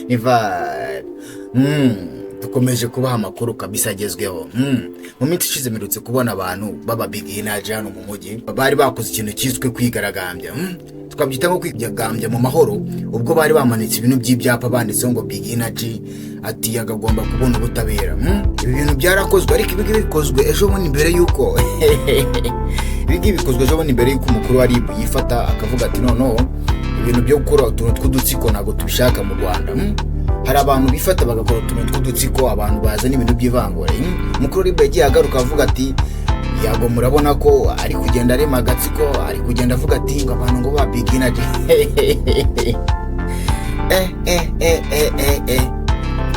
Ivan. Dukomeje kubaha amakuru kabisa agezweho. Mu minsi ishize mirutse kubona abantu baba Big Energy hano mu mujyi bari bakoze ikintu cyiswe kwigaragambya. Tukabyita nko kwigaragambya mu mahoro, ubwo bari bamanitse ibintu by'ibyapa banditseho ngo Big Energy ati yagomba kubona ubutabera. Ibi bintu byarakozwe, ariko ibi bikozwe ejo bundi mbere yuko ibi bikozwe ejo bundi mbere yuko umukuru wa RIB yifata akavuga ati no ibintu byo gukora utuntu tw'udutsiko ntabwo tubishaka mu Rwanda. Hari abantu bifata bagakora utuntu tw'udutsiko, abantu bazana ibintu by'ivangura. Umukuru wa RIB yagiye agaruka avuga ati yago murabona ko ari kugenda arema agatsiko, ari kugenda avuga ati ngo abantu ngo ba Big Energy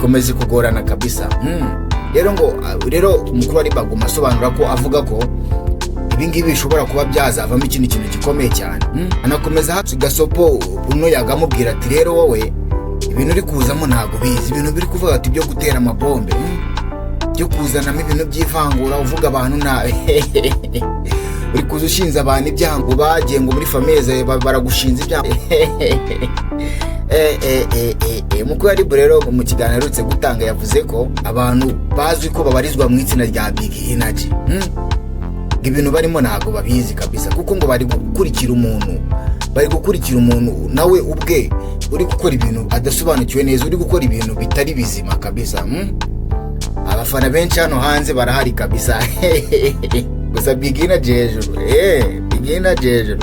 komeze kugorana kabisa. Rero umukuru wa RIB aguma asobanura ko avuga ko ibingibi bishobora kuba byazavamo ikintu gikomeye cyane. Anakomeza hatsi gasopo uno yagamubwira ati rero wowe ibintu uri kuzamo ntago bizi, ibintu biri kuvuga ati byo gutera amabombe, byo kuzanamo ibintu by'ivangura, uvuga abantu nawe uri kuza ushinze abantu ibyango bagiye ngo muri famille baragushinze ibyango. Umukuru wa RIB rero mu kiganiro aherutse gutanga yavuze ko abantu bazwi ko babarizwa mu itsinda rya Big Energy ibintu barimo ntago babizi kabisa, kuko ngo bari gukurikira umuntu nawe ubwe uri gukora ibintu adasobanukiwe neza, uri gukora ibintu bitari bizima kabisa. Abafana benshi hano hanze barahari kabisa. Gusa Big Energy hejuru, Big Energy hejuru.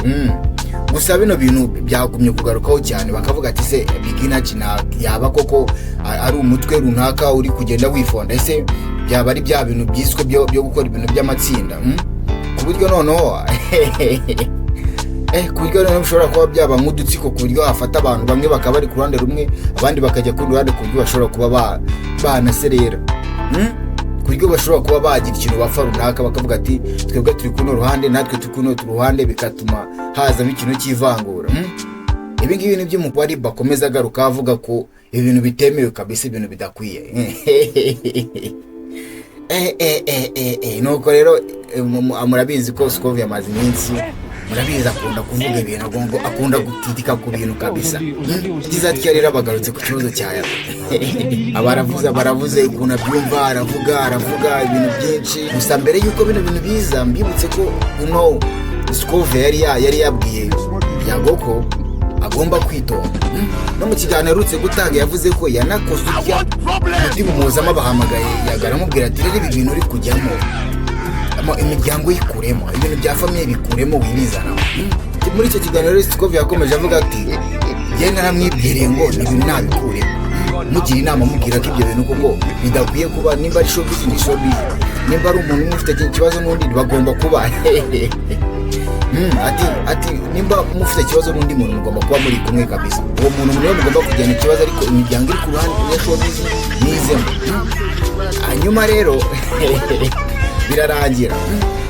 Gusa bino bintu byagumye kugarukaho cyane, bakavuga ati se Big Energy yaba koko ari umutwe runaka uri kugenda wifonda, ese byaba ari bya bintu byiswe byo gukora ibintu by'amatsinda. Ku buryo noneho bishobora kuba byaba nk'udutsiko, ku buryo hafata abantu bamwe bakaba bari ku ruhande rumwe, abandi bakajya ku ruhande, ku buryo bashobora kuba banaserera, ku buryo bashobora kuba bagira ikintu bapfa runaka, bakavuga ati twebwe turi kuno ruhande natwe turi kuno ruhande, bigatuma hazamo ikintu cy'ivangura. Ibi ngibi ni byo umukuru wa RIB akomeza agaruka avuga ko ibintu bitemewe kabisa, ibintu bidakwiye. Nuko rero murabizi ko Skov yamaze iminsi, murabizi akunda kuvuga ibintu, akunda gutitika ku bintu kabisa. Kizatya rero bagarutse ku kibazo cyayo. Baravuze ukuntu abyumva, aravuga ibintu byinshi. Gusa mbere yuko bino bintu biza, mbibutse ko uno Skov yari yabwiye Yago ko agomba kwitonda. No mu kiganiro aherutse gutanga yavuze ko yanakoze urya umutima umuzamo bahamagaye yagaramubwira ati rero ibi bintu uri kujyamo imiryango yikuremo, ibintu bya famille bikuremo wirizana. Muri icyo kiganiro Skov yakomeje avuga ati genda namwibwiriye ngo ni ibintu nabikuremo, mugira inama mubwira ko ibyo bintu koko bidakwiye kuba, nimba ari showbiz ni showbiz, nimba ari umuntu ufite ikibazo n'undi bagomba kuba ati nimba mufite ikibazo n'undi muntu mugomba kuba muri kumwe kabisa. Uwo muntu niwe mugomba kujyana ikibazo, ariko imiryango iri ku ruhande ya showbiz nizemo. Hanyuma rero birarangira,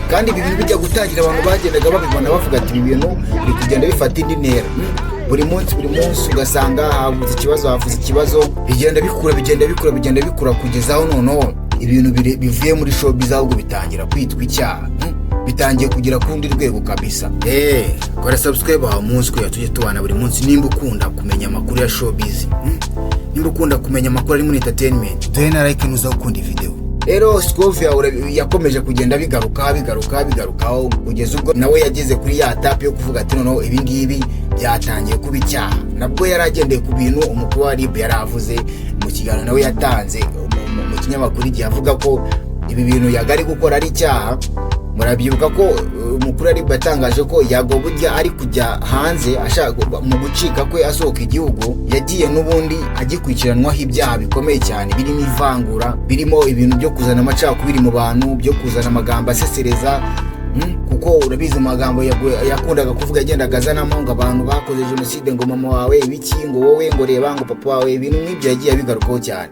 kandi ibi bintu bijya gutangira abantu bagendaga babibona bavuga ati ibi bintu biri kugenda bifata indi ntera. Buri munsi ugasanga havuze ikibazo bigenda bikura kugeza aho noneho ibintu bivuye muri showbiz ahubwo bitangira kwitwa icyaha, bitangiye kugira kundi rwego kabisa. Kora subscribe aho munsi ko tujye tubana buri munsi, nimba ukunda kumenya amakuru ya showbiz, nimba ukunda kumenya amakuru ari muri entertainment, dena like nuza ukunda video. Rero Skov yakomeje kugenda bigarukaho kugeza ubwo nawe yageze kuri ya tape yo kuvuga ati noneho ibi ngibi byatangiye kuba icyaha. Nabwo yaragendeye ku bintu umukuru wa RIB yaravuze mu kiganiro nawe yatanze mu kinyamakuru igihe avuga ko ibi bintu yagari gukora ari icyaha. Murabyibuka ko umukuru wa RIB yatangaje ko Yago burya ari kujya hanze ashaka mu gucika kwe asohoka igihugu, yagiye n'ubundi agikurikiranwaho ibyaha bikomeye cyane, birimo ivangura, birimo ibintu byo kuzana amacakubiri mu bantu, byo kuzana amagambo asesereza. Kuko urabizi amagambo yakundaga kuvuga yagendaga azanamo ngo abantu bakoze jenoside, ngo mama wawe ibiki, ngo wowe ngo reba ngo papa wawe, ibintu nk'ibyo yagiye bigarukaho cyane.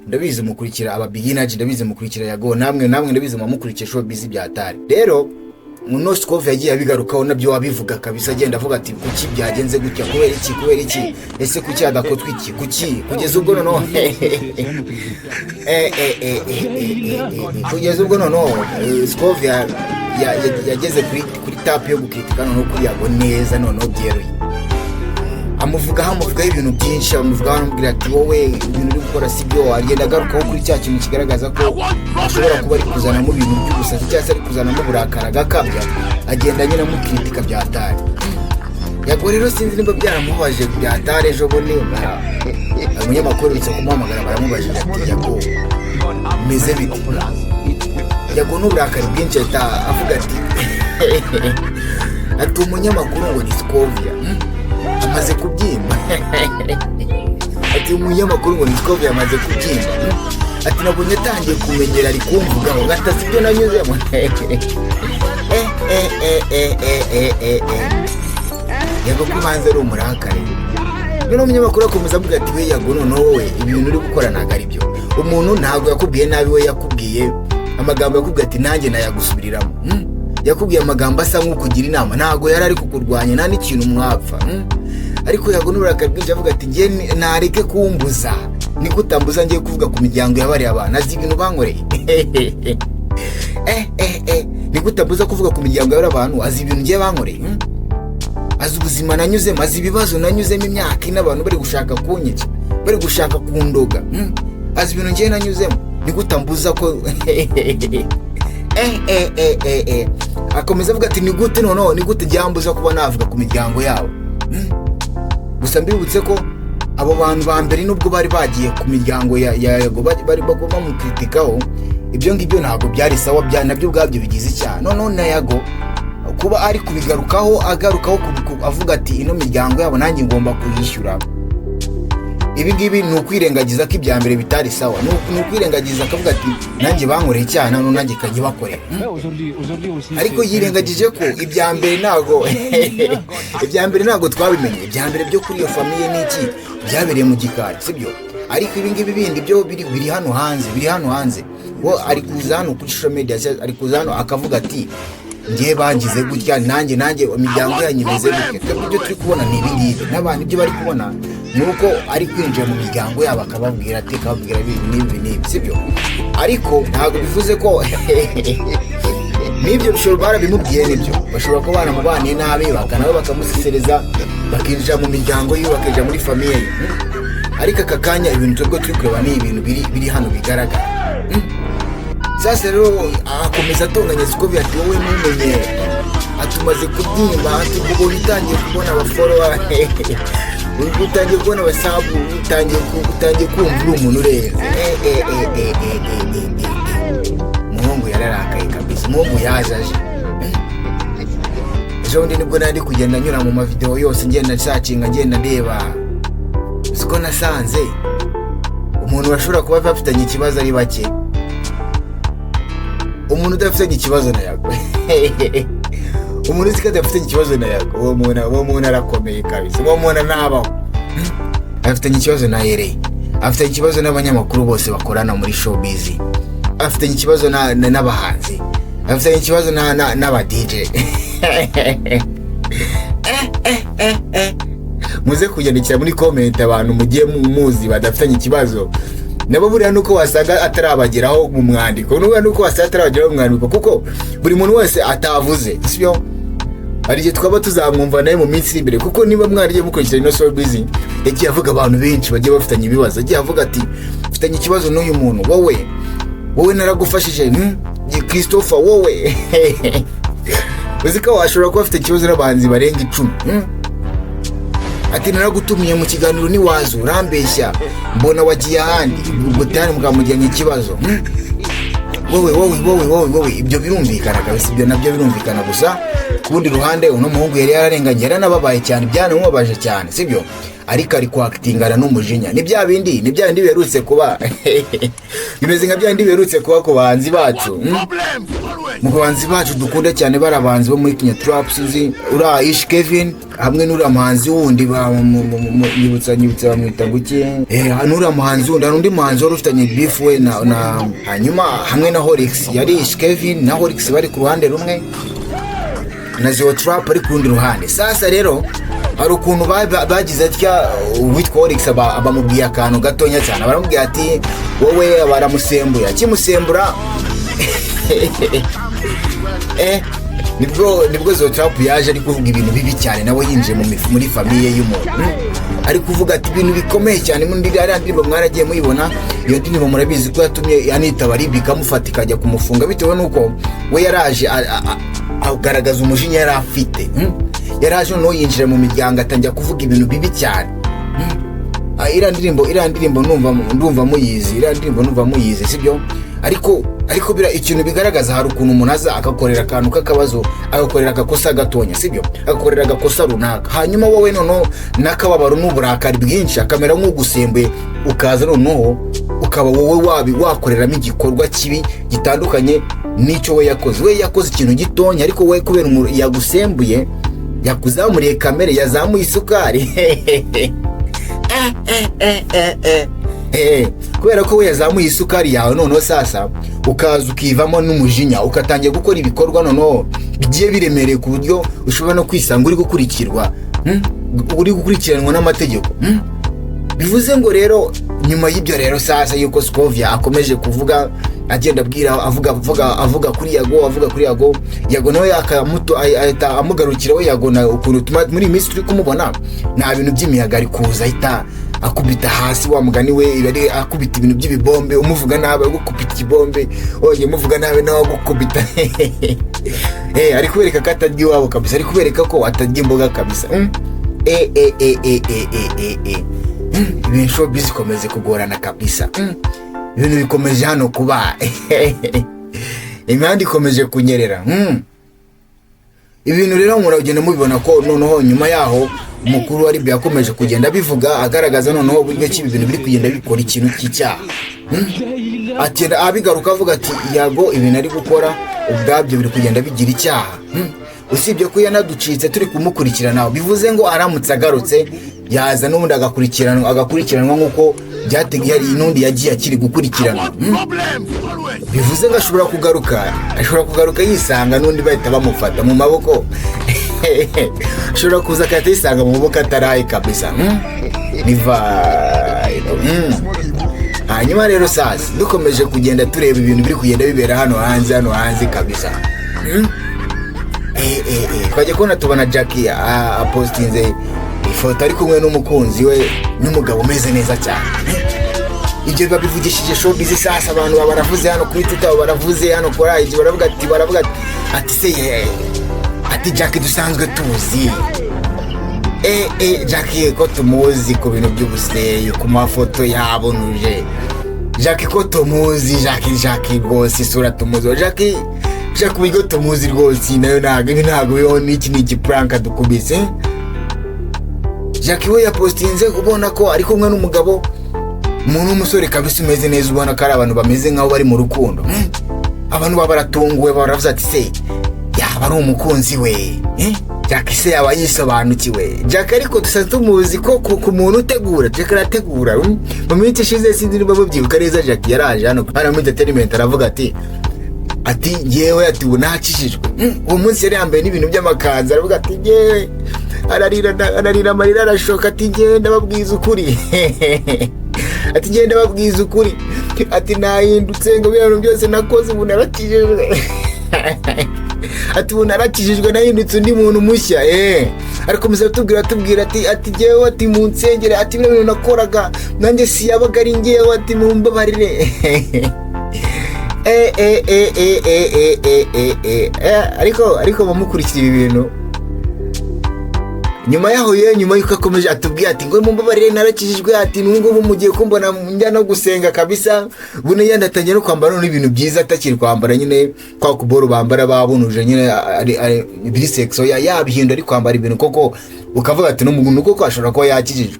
Ndabizi mukurikira aba Big Energy, ndabizi mukurikira Yago, namwe ndabizi mukurikira showbiz byatari. Rero muno Skov yagiye abigarukaho nabyo wabivuga kabisa, agenda avuga ati kuki byagenze gutya, kubera iki, ese kuki adakotwa iki, kuki kugeza ubwo noneho kugeza ubwo noneho Skov yageze kuri tape yo gukritika noneho kuri Yago neza noneho byeruye. amuvugaho ibintu byinshi, amuvugaho amubwira ati wowe ibintu uri gukora si byo. Agenda agarukaho kuri cya kintu kigaragaza ko ashobora kuba ari kuzanamo ibintu by'ubusazi cyangwa se ari kuzanamo uburakari agakabya, agenda nyine amukritika bya hatari. Yago rero sinzi nimba byaramubaje bya hatari. Ejo bundi umunyamakuru bitse kumuhamagara baramubajije ati Yago meze bite? Yago n'uburakari bwinshi avuga ati umunyamakuru ngo ni Scovia amaze kubyimba. Ati umunyamakuru ngo ni Scovia amaze kubyimba. Ati nabonye atangiye kumenyera ari kumvuga ngo gatasi ibyo nanyuzemo. Yago kubanza ari umurakari. None umunyamakuru akomeza avuga ati we Yago noneho wowe ibintu uri gukora ntabwo ari byo. Umuntu ntabwo yakubwiye nabi, we yakubwiye amagambo yakubwiye ati nanjye nayagusubiriramo. Yakubwiye amagambo asa nk'ukugira inama, ntabwo yari ari kukurwanya nta n'ikintu mwapfa. Ariko Yago n'uburakari bwinshi avuga ati njye nareke kumbuza, ni kutambuza ngiye kuvuga ku miryango yabariye abantu azi ibintu bankoreye. Ni kutambuza kuvuga ku miryango yabariye abantu azi ibintu ngiye bankoreye, azi ubuzima nanyuzemo, azi ibibazo nanyuzemo imyaka ine abantu bari gushaka kunyica, bari gushaka kundoga, azi ibintu ngiye nanyuzemo. Ni kutambuza ko akomeza avuga ati ni gute noneho, ni gute byambuza kuba navuga ku miryango yabo. Gusa mbibutse ko abo bantu ba mbere nubwo bari bagiye ku miryango ya Yago bari bagomba mu kritikaho, ibyo ngibyo ntabwo byari sawa, nabyo ubwabyo bigize icyaha. Noneho na Yago kuba ari kubigarukaho avuga ati ino miryango yabo nanjye ngomba kuyishyura. Ibi ngibi ni ukwirengagiza ko ibya mbere bitari sawa, ni ukwirengagiza akavuga ati nanjye bankoreye icyaha none nanjye kajye bakorera. Ariko yirengagije ko ibya mbere ntabwo twabimenye. Ibya mbere byo kuri iyo famiye n'iki byabereye mu gikari, sibyo? Ariko ibi ngibi bindi byo biri hano hanze. Wo ari kuza hano kuri social media, ari kuza hano akavuga ati ngiye bangize gutya, nanjye imiryango yanyu imeze gutya. Ibyo turi kubona ni ibi ngibi, n'abantu ibyo bari kubona nuko ari kwinjira mu miryango yabo akababwira ibi, sibyo? Ariko ntabwo bivuze ko n'ibyo bishobora barabimubwiye, nibyo bashobora kuba baramubaniye nabi bakanawe bakamusesereza bakinjira mu miryango yiwe bakinjira muri famiye ye. Ariko aka kanya ibintu turi kureba ni ibintu biri hano bigaragara. Sasa rero akomeza atonganya Scovia ati wowe ntumenye, atumaze kubyimba, ati ubwo bitangiye kubona abaforowa, utangiye kubona abasabu, utangiye kumva uri umuntu ureze. Umuhungu yararakaye kabisa, umuhungu yajaje. Ejo bundi nibwo nari kugenda nyura mu mavideo yose ngenda nsacinga ngenda ndeba, siko nasanze umuntu bashobora kuba bafitanye ikibazo ari bake. Umuntu udafitanye ikibazo na Yago umuntu uzi ko adafitanye ikibazo na Yago, uwo muntu arakomeye kabisa. Uwo muntu nabaho afitanye ikibazo na Yereye, afitanye ikibazo n'abanyamakuru bose bakorana muri showbiz, afitanye ikibazo n'abahanzi, afitanye ikibazo n'aba DJ. Muze kugendekera muri comment abantu mugiye muzi badafitanye ikibazo, nabo buriya nuko wasanga atarabageraho mu mwandiko, nuko wasanga atarabageraho mu mwandiko, kuko buri muntu wese atavuze, sibyo? Ari je twaba tuzamwumva naye mu minsi iri imbere, kuko niba mwariye mukurikirana ino showbiz yagiye avuga abantu benshi bagiye bafitanye ibibazo, agiye avuga ati mfitanye ikibazo n'uyu muntu, wowe naragufashije, Christopher wowe. Uzi ko washobora kuba afite ikibazo n'abahanzi barenga 10. Ati naragutumiye mu kiganiro niwazo urambeshya, mbona wagiye ahandi gutana mukamujyanye ikibazo. Wowe ibyo birumvikana kabisa, ibyo nabyo birumvikana. Gusa kundi ruhande uno muhungu yari yararenganye, yaranababaye cyane, byanamubabaje cyane, sibyo? Ariko ari kwaktingana n'umujinya. Ni bya bindi biherutse kuba bimeze nka bya bindi biherutse kuba ku bahanzi bacu. Mu bahanzi bacu dukunda cyane barabanzi bo muri Kenya Trap, sinzi ura Ish Kevin hamwe n'ura muhanzi wundi nyibutsa bamwita guki, n'ura muhanzi wundi, undi muhanzi wari ufitanye beef we na hanyuma hamwe na Horix. Yari Ish Kevin na Horix bari ku ruhande rumwe, na Zio Trap ari ku rundi ruhande. Sasa rero hari ukuntu bagize atya witwa Horix abamubwiye akantu gatonya cyane, baramubwiye ati wowe baramusembura, kimusembura nibwo Zotrap yaje ari kuvuga ibintu bibi cyane, nawe yinjiye muri famiye y'umuntu, ari kuvuga ati ibintu bikomeye cyane. Muri ariya ndirimbo mwaragiye muyibona, iyo ndirimbo murabizi ko yatumye Anita Baribi ikamufata ikajya kumufunga bitewe n'uko we yaraje agaragaza umujinya yari afite. Yaraje noneho yinjira mu miryango atangira kuvuga ibintu bibi cyane. Iriya ndirimbo ndumva muyizi sibyo? Ariko ikintu bigaragaza hari ukuntu umuntu aza akakorera akantu k'akabazo, agakorera agakosa gatonya sibyo, agakorera agakosa runaka, hanyuma wowe noneho n'akababaro n'uburakari bwinshi akamera nk'ugusembuye, ukaza noneho ukaba wowe wakoreramo igikorwa kibi gitandukanye n'icyo we yakoze ikintu gitonya, ariko we kubera umuntu yagusembuye, yakuzamuriye kamere, yazamuye isukari kubera ko we yazamuye isukari yawe, noneho sasa ukaza ukivamo n'umujinya, ukatangira gukora ibikorwa noneho bigiye biremereye ku buryo ushobora no kwisanga uri gukurikiranwa n'amategeko. Bivuze ngo rero nyuma y'ibyo rero sasa yuko Scovia akomeje kuvuga, agenda abwira avuga kuri Yago nawe ahita amugarukira we Yago na ukuntu muri iyi minsi turi kumubona nta bintu by'imiyaga ari kuza ahita akubita hasi, wa mugani we yari akubita ibintu by'ibibombe, umuvuga nawe gukubita ikibombe, oye muvuga nawe nawe gukubita ari kubereka ko atarya iwabo kabisa, ari kubereka ko atarya imboga kabisa. Ibintu showbiz bikomeze kugorana kabisa, ibintu bikomeje hano kuba imihanda ikomeje kunyerera. Ibintu rero muragenda mubibona ko noneho nyuma yaho umukuru wa Libya yakomeje kugenda bivuga, agaragaza noneho uburyo ki ibintu biri kugenda bikora ikintu cy'icyaha. Atenda abigaruka avuga ati Yago ibintu ari gukora ubwabyo biri kugenda bigira icyaha, usibye ko yanaducitse turi kumukurikirana. Bivuze ngo aramutse agarutse yaza n'ubundi agakurikiranwa nk'uko byateguye hari inundi yagiye akiri gukurikirana. Bivuze ngo ashobora kugaruka yisanga n'undi bahita bamufata mu maboko ashobora kuza akahita yisanga mu maboko ataraye kabisa. Hanyuma rero sasa dukomeje kugenda tureba ibintu biri kugenda bibera hano hanze kabisa. Twajya kubona tubona Jackie apostinze ifoto ari kumwe n'umukunzi we n'umugabo umeze neza cyane. Ibyo babivugishije showbiz sasa, abantu baravuze hano kuri Twitter, baravuze hano kuri IG, baravuga ati ati Jackie dusanzwe tuzi, Jackie ko tumuzi ku bintu by'ubuseye ku mafoto yabonuje, Jackie ko tumuzi, Jackie rwose isura tumuzi, Jackie bigo tumuzi rwose, nayo ntabwo biho n'iki prank dukubise. Jackie we yapostinze ubona ko ari kumwe n'umugabo, umuntu w'umusore kabisa umeze neza, ubona ko ari abantu bameze nk'aho bari mu rukundo. Abantu baratunguwe, baravuze ati se yaba ari umukunzi we, Jackie se yaba yisobanukiwe. Jackie ariko dusanzwe tumuzi ko ku muntu utegura, Jackie arategura. Mu minsi ishize sinzi niba mubyibuka neza, Jackie yaraje hano muri entertainment aravuga ati yewe ati unakishijwe. Uwo munsi yari yambaye n'ibintu by'amakanzu, aravuga ati yewe ararira amarira arashoka, ati yewe ndababwiza ukuri ati yewe ndababwiza ukuri, ati nahindutse ngo ibintu byose nakoze ubu narakijijwe ati ubu narakijijwe, nahindutse undi muntu mushya. Arakomeza atubwira ati yewe ati mu nsengere, ati bino bintu nakoraga nanjye si yabaga ari ngewe, ati mumbabarire ariko bamukurikira ibi bintu. Nyuma yuko akomeje atubwira ati ngo mumbabarire narakijijwe, ati n'ubwo mugiye kumbona njya no gusenga kabisa, bune yandatangiye no kwambara n'ibintu byiza atakiri kwambara nyine kwa kuboro bambara babunuje nyine ari bisexo yabihinda ari kwambara ibintu koko, ukavuga ati n'umuntu koko ashobora kuba yakijijwe.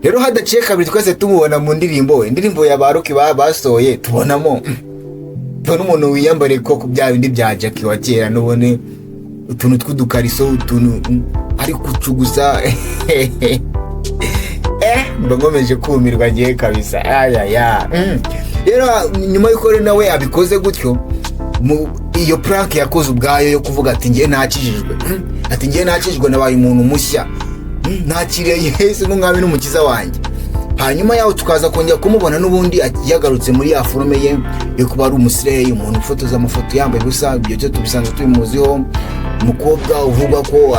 Rero hadaciye kabiri twese tumubona mu indirimbo ya Baruki basohoye, tubonamo umuntu wiyambariye koko bya bindi bya Jackie wa kera, nubone utuntu tw'udukariso, utuntu ari kucuguza ndogomeje kumirwa giye kabisa. Rero nyuma yuko nawe abikoze gutyo, iyo prank yakoze ubwayo yo kuvuga ati ngiye nakijijwe, nabaye umuntu mushya, nakiriye Yesu n'umwami n'umukiza wanjye. hanyuma yaho tukaza kongera kumubona n'ubundi yagarutse muri ya forume ye yo kuba ari umusireyi, umuntu ufotoza amafoto yambaye ubusa. Ibyo cyo tubisanzwe tubimuziho. Umukobwa uvuga ko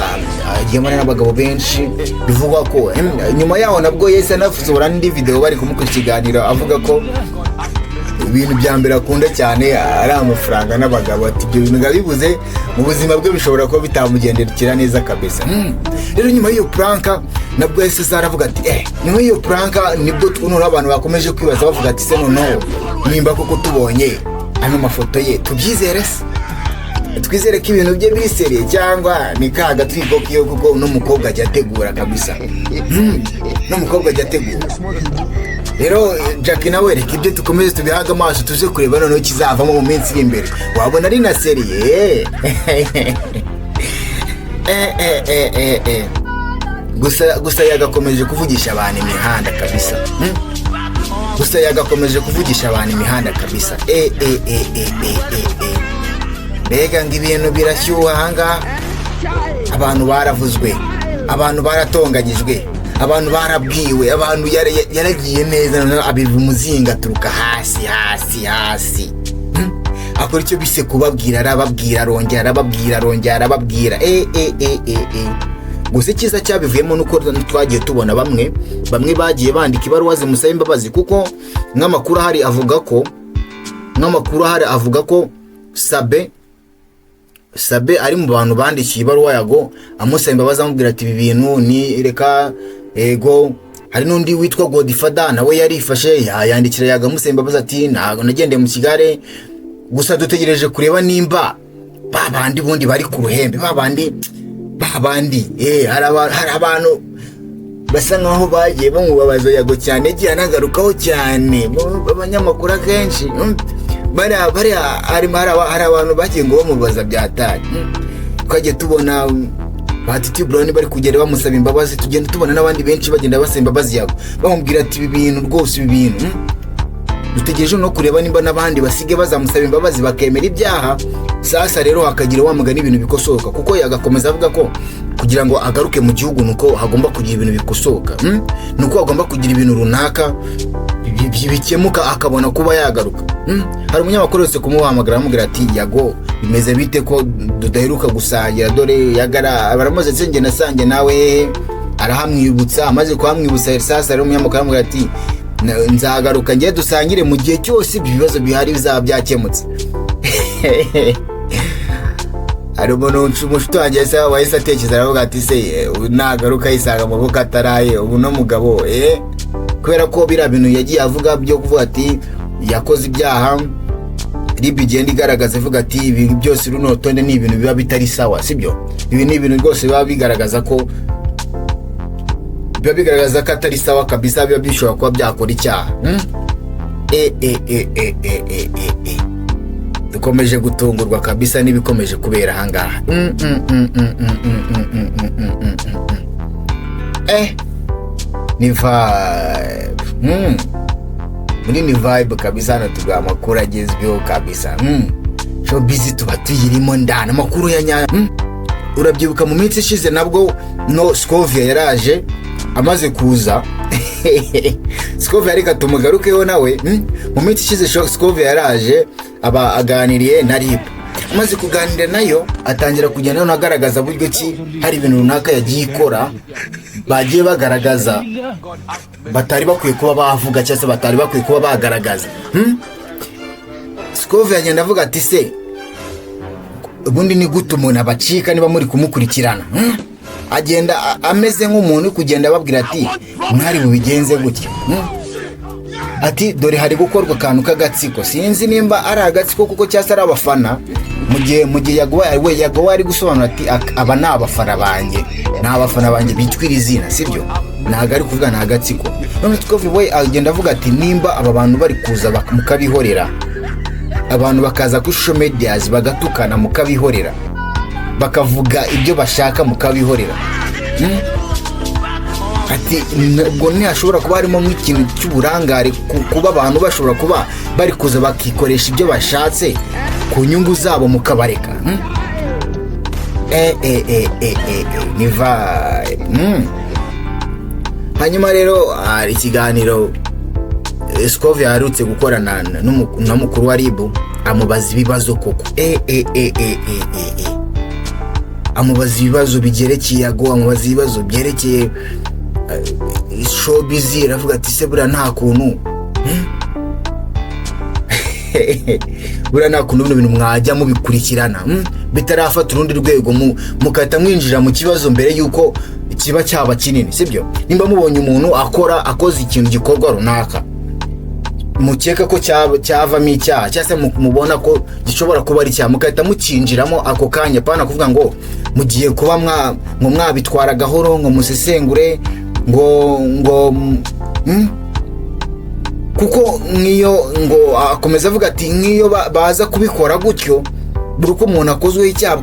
agemana n'abagabo benshi, bivugwa ko nyuma yaho nabwo yese anasohora n'indi video bari kumukora ikiganiro avuga ko ibintu bya mbere akunda cyane ari amafaranga n'abagabo. Ati ibyo bintu ngabibuze mu buzima bwe bishobora kuba bitamugendekera neza kabisa. Rero nyuma y'iyo pranka nabwo yese zaravuga ati nyuma y'iyo pranka nibwo twunura abantu bakomeje kwibaza bavuga ati se noneho nimba koko tubonye ano mafoto ye tubyizere se, twizere ko ibintu bye biri seriye cyangwa ni kaga twigo kiyo kuko no mukobwa ajya ategura kabisa. No mukobwa ajya ategura. Rero Jackie nawe reka ibyo tukomeze tubihaga amaso tuze kureba noneho kizavamo mu minsi iri imbere. Wabona ari na seriye. Gusa yagakomeje kuvugisha abantu imihanda kabisa. Gusa yagakomeje kuvugisha abantu imihanda kabisa. Mbega ngo ibintu birashyuha ahangaha. Abantu baravuzwe, abantu baratonganyijwe, abantu barabwiwe, abantu yaragiye neza abiva umuzinga aturuka hasi. Akora icyo bise kubabwira, arababwira arongera. Gusa icyiza cyabivuyemo nuko twagiye tubona bamwe bagiye bandika ibaruwa zimusaba imbabazi, kuko nk'amakuru ahari avuga ko Sabe ari mu bantu bandikiye ibaruwa yago amusaba imbabazi, amubwira ati ibi bintu ni reka ego. Hari n'undi witwa Godfather nawe yarifashe yandikira yaga amusaba imbabazi ati ntago nagendeye mu Kigali, gusa dutegereje kureba nimba babandi bundi bari ku ruhembe, babandi hari abantu basa nkaho bagiye bamubabaza yago cyane, giye anagarukaho cyane abanyamakuru akenshi. Bari hari abantu bagiye ngo bamubaza byatari. Twagiye tubona Batiti Brown bari kugenda bamusaba imbabazi, tugenda tubona n'abandi benshi bagenda basaba imbabazi yago bamubwira ati ibi bintu rwose ibi bintu dutegereje no kureba nimba n'abandi basige bazamusaba imbabazi bakemera ibyaha. Sasa rero hakagira wamugana ibintu bikosoka, kuko yagakomeza avuga ko kugira ngo agaruke mu gihugu nuko hagomba kugira ibintu bikosoka, nuko hagomba kugira ibintu runaka bikemuka akabona kuba yagaruka. Hari umunyamakuru wese kumuhamagara amubwira ati yago bimeze bite ko dudaheruka gusangira, dore yagara baramaze nsenge nasange nawe arahamwibutsa. Amaze kuhamwibutsa sasa rero umunyamakuru amubwira ati nzagaruka ngiye dusangire mu gihe cyose ibibazo bihari bizaba byakemutse. Hari umuntu umushuti wanjye wahise atekereza aravuga ati se nagaruka yisanga amaboko ataraye ubu no mugabo kubera ko biriya bintu yagiye avuga byo kuvuga ati yakoze ibyaha, RIB igenda igaragaza ivuga ati ibi byose runo rutonde ni ibintu biba bitari sawa, sibyo? Ibi ni ibintu rwose biba bigaragaza ko atari sawa kabisa, biba bishobora kuba byakora icyaha. Dukomeje gutungurwa kabisa n'ibikomeje kubera ahangaha. Ni vibe. Muri ni vibe kabisa, hano tuguha amakuru agezweho kabisa. Showbiz tuba tuyirimo ndana amakuru ya nyayo. Urabyibuka mu minsi ishize nabwo no Scovia yaraje amaze kuza. Scovia ariko tumugarukeho nawe. Mu minsi ishize Scovia yaraje aba aganiriye na RIB. Amaze kuganira nayo atangira kugenda no agaragaza buryo ki hari ibintu runaka yagiye ikora bagiye bagaragaza batari bakwiye kuba bavuga cyangwa se batari bakwiye kuba bagaragaza. Scovia agenda avuga ati se ubundi ni gute umuntu abacika niba muri kumukurikirana? Agenda ameze nk'umuntu kugenda babwira ati mwari bubigenze gutya. Ati dore hari gukorwa akantu k'agatsiko, sinzi nimba ari agatsiko kuko cyase ari abafana. Mu gihe yago ari gusobanura ati aba ni abafana banjye bitwira izina, sibyo? Ntago ari kuvuga nta gatsiko. None Scovia we agenda avuga ati nimba aba bantu bari kuza mukabihorera, abantu bakaza ku social medias bagatukana mukabihorera, bakavuga ibyo bashaka mukabihorera, ati ubwo ntihashobora kuba harimo nk'ikintu cy'uburangare kuba abantu bashobora kuba bari kuza bakikoresha ibyo bashatse ku nyungu zabo mukabareka. Niva hanyuma rero hari ikiganiro Scove yarutse gukorana na mukuru wa RIB, amubaza ibibazo koko amubaza ibibazo bigerekeye Yago, amubaza ibibazo byerekeye showbiz, aravuga ati se bura nta kuntu bura nta kuntu ibintu mwajya mubikurikirana bitarafata urundi rwego, mukahita mwinjira mu kibazo mbere yuko kiba cyaba kinini, sibyo? Nimba mubonye umuntu akoze ikintu gikorwa runaka, mukeka ko cyavamo icyaha cyase mubona ko gishobora kuba ari icyaha, mukahita mukinjiramo ako kanya, pana kuvuga ngo mugiye kuba mwabitwara gahoro, ngo musesengure, ngo kuko nkiyo ngo akomeza avuga ati nkiyo baza kubikora gutyo, buri uko umuntu akozweho icyaha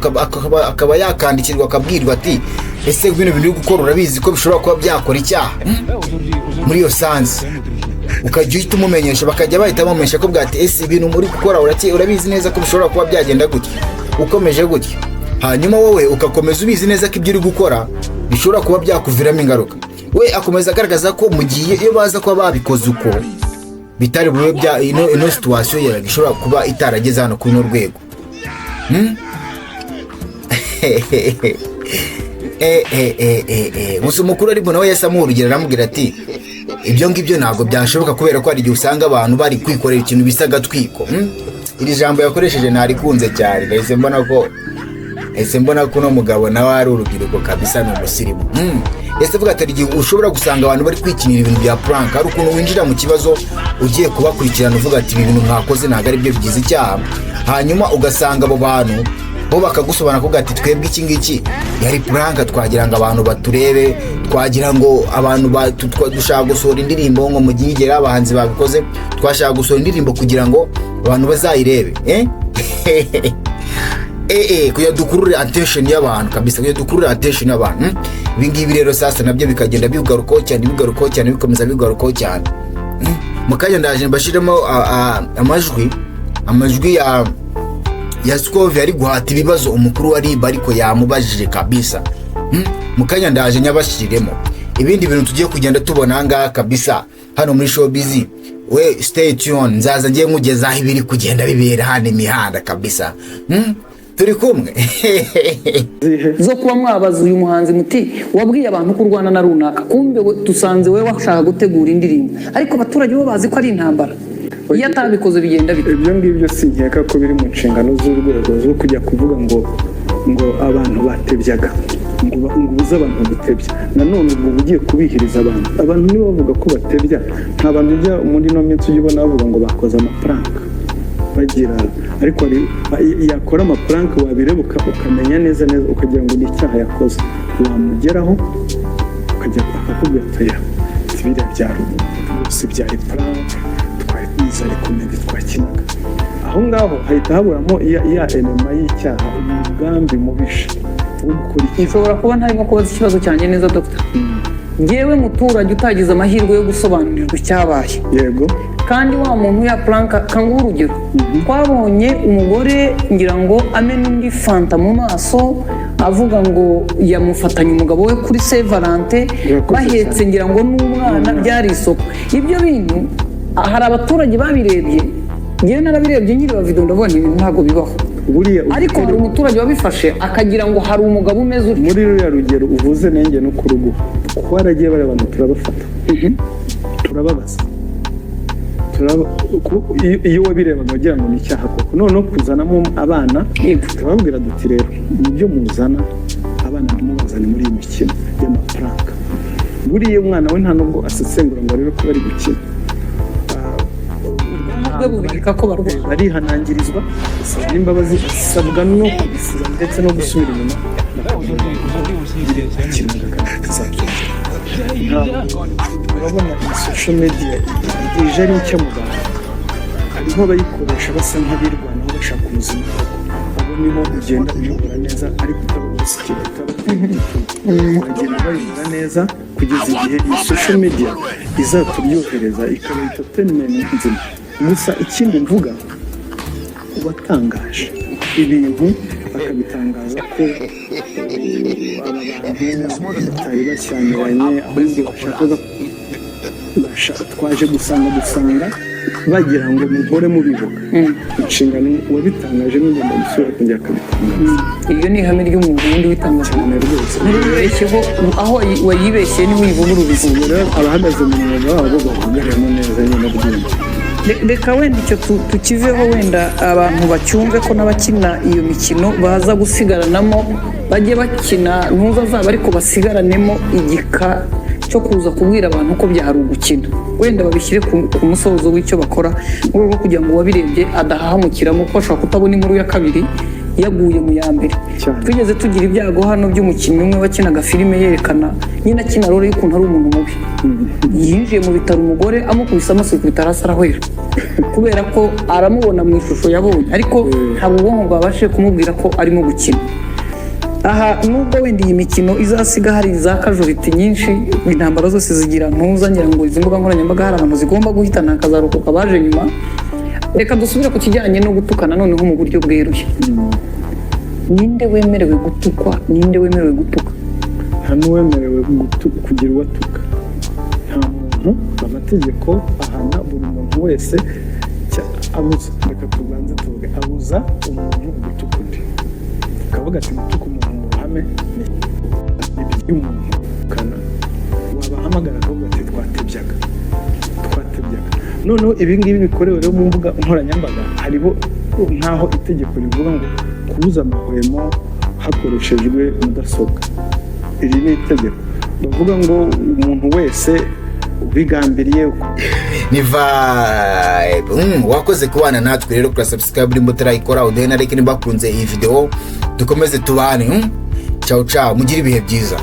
akaba yakandikirwa akabwirwa ati ese bino bintu uri gukora urabizi ko bishobora kuba byakora icyaha, muri iyo sansi ukajya uhita umumenyesha, bakajya bahita bamumenyesha ko bwati ese ibintu muri gukora urabizi neza ko bishobora kuba byagenda gutya, ukomeje gutya, hanyuma wowe ugakomeza ubizi neza ko ibyo uri gukora bishobora kuba byakuviramo ingaruka. We akomeza agaragaza ko mu gihe iyo baza kuba babikoze uko bitari bube bya ino situation yawe ishobora kuba itarageze hano kuri no rwego. Gusa umukuru ari nawe yasamuha urugero aramubwira ati ibyo ngibyo ntabwo byashoboka kubera ko hari igihe usanga abantu bari kwikorera ikintu bisa gatwiko. Iri jambo yakoresheje ntarikunze cyane, ese mbona ko no mugabo nawe ari urubyiruko kabisa, ni umusirimu. Ese vuga ati igihe ushobora gusanga abantu bari kwikinira ibintu bya prank, hari ukuntu winjira mu kibazo ugiye kubakurikirana uvuga ati ibi bintu mwakoze ntabwo ari byo bigize icyaha, hanyuma ugasanga abo bantu bo bakagusobanura ko ati twebwe iki ngiki yari prank, twagira ngo abantu baturebe, twagira ngo abantu dushaka gusohora indirimbo ngo mu gihe igera abahanzi babikoze, twashaka gusohora indirimbo kugira ngo abantu bazayirebe, kuya dukurure attention y'abantu kabisa, kuya dukurure attention y'abantu. Ibi ngibi rero sasa nabyo bikagenda bigarukaho cyane bikomeza bigarukaho cyane. Mukanya ndaje mbashiremo amajwi ya Scove ari guhata ibibazo umukuru wa RIB ariko yamubajije kabisa. Mukanya ndaje nyabashiremo ibindi bintu tugiye kugenda tubona hanga kabisa hano muri showbiz. We stay tuned, nzaza ngiye nkugezaho ibiri kugenda bibera hano imihanda kabisa. Turi kumwe zo kuba mwabaza uyu muhanzi muti wabwiye abantu ko Rwanda na runaka, kumbe tusanze we washaka gutegura indirimbo, ariko abaturage bo bazi ko ari intambara, iyo atabikoze bigenda bite? Ibyo ngibyo sinkeka ko biri mu nshingano z'urwego zo kujya kuvuga ngo abantu batebyaga, ngo ubuze abantu gutebya. Nanone ubwo ugiye kubihiriza abantu niba bavuga ko batebya, nta bantu ujya muri no minsi ujya ubona bavuga ngo bakoze amafaranga bagira, ariko yakora amafaranga wabireba ukamenya neza ukagira ngo ni icyaha yakoze, wamugeraho ukajya akakubwira ati biriya byari si byari frank, twari twizare kumenya twakinaga. Aho ngaho hahita haburamo ya enema y'icyaha, umugambi mubisha w'ukuri. Ishobora kuba ntarimo kubaza ikibazo cyanjye neza Dr. Ngewe muturage utagize amahirwe yo gusobanurirwa icyabaye, yego, kandi wa muntu ya planka kanguha urugero, twabonye umugore ngira ngo amena indi fanta mu maso avuga ngo yamufatanye umugabo we kuri Saint Valentin, bahetse ngira ngo n'umwana, byari isoko. Ibyo bintu hari abaturage babirebye, ngewe narabirebye nyiri wa video ndabona ibintu ntabwo bibaho, ariko hari umuturage wabifashe akagira ngo hari umugabo umeze uri muri ruriya rugero uvuze. Nenge no ku rugo twaragiye bari abantu turabafata, turababaza, iyo wabirebaga wagira ngo ni icyaha koko, noneho kuzanamo abana turababwira duti rero nibyo muzana abana ntimubazane muri iyi mikino y'amafaranga. Buriya umwana we nta nubwo asesengura ngo arebe ko bari gukina, barihanangirizwa, basaba n'imbabazi, basabwa no kubisiba ndetse no gusubira inyuma urabona social media ije ari icyo mu Rwanda, hariho abayikoresha basa nk'abirwanaho bashaka ubuzima, abo nibo ugenda uyobora neza ariko utababusikira, uragenda bayobora neza kugeza igihe iyi social media izaturyohereza ikaba entertainment nzima. Gusa ikindi mvuga, ubatangaje ibintu bakabitangaza ko aba bantu batari bashyamiranye ahubwo twaje gusanga bagira ngo muhore mubivuga inshingano wabitangaje n'ugomba gusubira kongera akabitangaza. Iyo ni ihame ry'umuntu wundi witangaje cyane rwose ntibibeshyeho aho wayibeshye niho uyivugururiza. ubu rero abahagaze mu mwuga wabo bahagararamo neza nyine byinshi. Reka wenda icyo tukiveho, wenda abantu bacyumve ko n'abakina iyo mikino baza gusigaranamo bajye bakina ntuza zabo ariko basigaranemo igika cyo kuza kubwira abantu ko byari ugukina, wenda babishyire ku musozo w'icyo bakora mu rwego rwo kugira ngo uwabirebye adahahamukiramo, ko ashobora kutabona inkuru ya kabiri yaguye mu ya mbere. Twigeze tugira ibyago hano by'umukinnyi umwe wakinaga filime yerekana nyine akina role y'ukuntu ari umuntu mubi, yinjiye mu bitaro umugore amukubise amaso ku bitaro hasi arahwera kubera ko aramubona mu ishusho yabonye ariko ntabwo ubwonko bwabashije kumubwira ko arimo gukina. Aha nubwo wenda iyi mikino izasiga hari za kajoriti nyinshi, intambara zose zigira ntuza, ngira ngo izi mbuga nkoranyambaga hari abantu zigomba guhitana hakazarokoka abaje nyuma. Reka dusubire ku kijyanye no gutukana noneho mu buryo bweruye. Ninde wemerewe gutukwa, ninde wemerewe gutuka? Nta n'uwemerewe kugira uwatuka, nta muntu. Amategeko ahana buri muntu wese abuza. Reka tubanze tuvuge abuza umuntu gutuka undi, akavuga ati gutuka umuntu mu ruhame ni iby'umuntu kana wabahamagara akavuga ati twatebyaga. Noneho ibi ngibi bikorewe rero mu mbuga nkoranyambaga, hariho nk'aho itegeko rivuga ngo kubuza amahwemo hakoreshejwe mudasobwa. Iri ni itegeko bavuga ngo umuntu wese ubigambiriye ni vibe. Wakoze kubana natwe rero, kuri subscribe nimba utarayikora udahena, reka niba bakunze iyi video dukomeze tubane. Ciao ciao, mugire ibihe byiza.